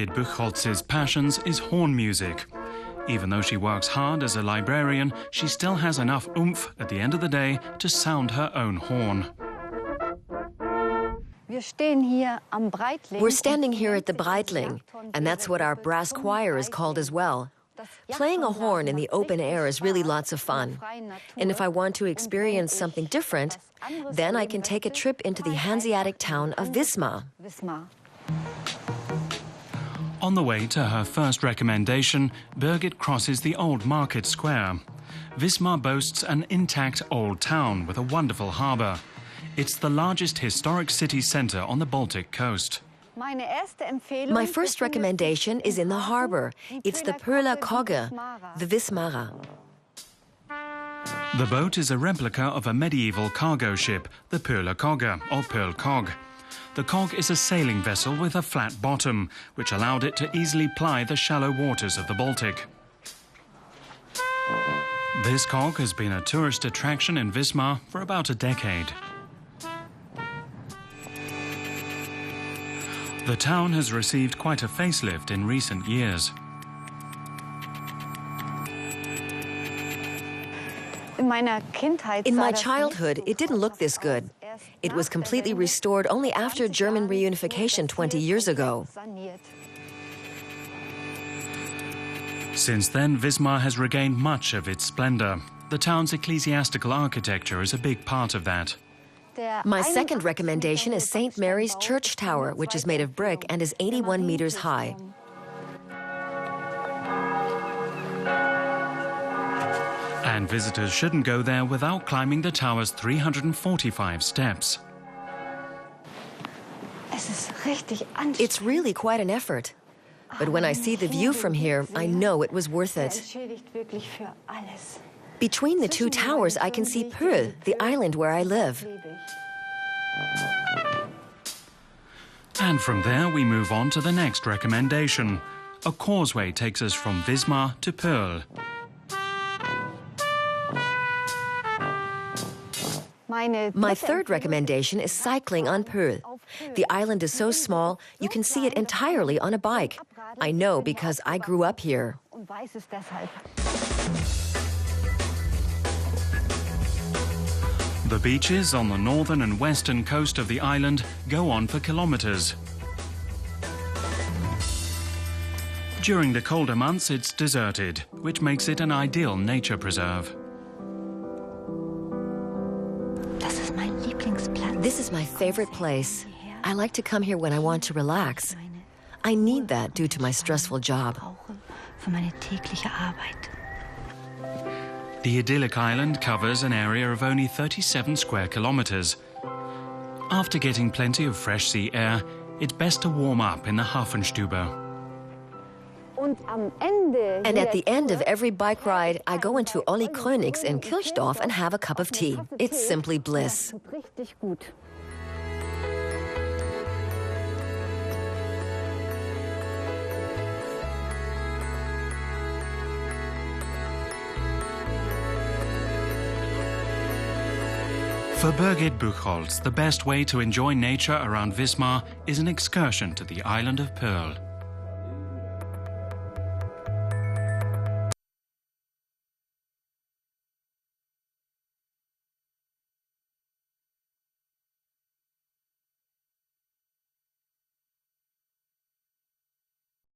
Birgit Buchholz's passions is horn music. Even though she works hard as a librarian, she still has enough oomph at the end of the day to sound her own horn. We're standing here at the Breitling, and that's what our brass choir is called as well. Playing a horn in the open air is really lots of fun. And if I want to experience something different, then I can take a trip into the Hanseatic town of Wismar. On the way to her first recommendation, Birgit crosses the old market square. Wismar boasts an intact old town with a wonderful harbour. It's the largest historic city centre on the Baltic coast. My first recommendation is in the harbour. It's the Poeler Kogge, the Wismarer. The boat is a replica of a medieval cargo ship, the Poeler Kogge, or Poel Kogge. The Kogge is a sailing vessel with a flat bottom, which allowed it to easily ply the shallow waters of the Baltic. This Kogge has been a tourist attraction in Wismar for about a decade. The town has received quite a facelift in recent years. In my childhood, it didn't look this good. It was completely restored only after German reunification 20 years ago. Since then, Wismar has regained much of its splendour. The town's ecclesiastical architecture is a big part of that. My second recommendation is St. Mary's Church Tower, which is made of brick and is 81 meters high. And visitors shouldn't go there without climbing the tower's 345 steps. It's really quite an effort. But when I see the view from here, I know it was worth it. Between the two towers, I can see Poel, the island where I live. And from there, we move on to the next recommendation. A causeway takes us from Wismar to Poel. My third recommendation is cycling on Poel. The island is so small, you can see it entirely on a bike. I know because I grew up here. The beaches on the northern and western coast of the island go on for kilometres. During the colder months, it's deserted, which makes it an ideal nature preserve. This is my favorite place. I like to come here when I want to relax. I need that due to my stressful job. The idyllic island covers an area of only 37 square kilometres. After getting plenty of fresh sea air, it's best to warm up in the Hafenstube. And at the end of every bike ride, I go into Olli Krönig's in Kirchdorf and have a cup of tea. It's simply bliss. For Birgit Buchholz, the best way to enjoy nature around Wismar is an excursion to the island of Poel.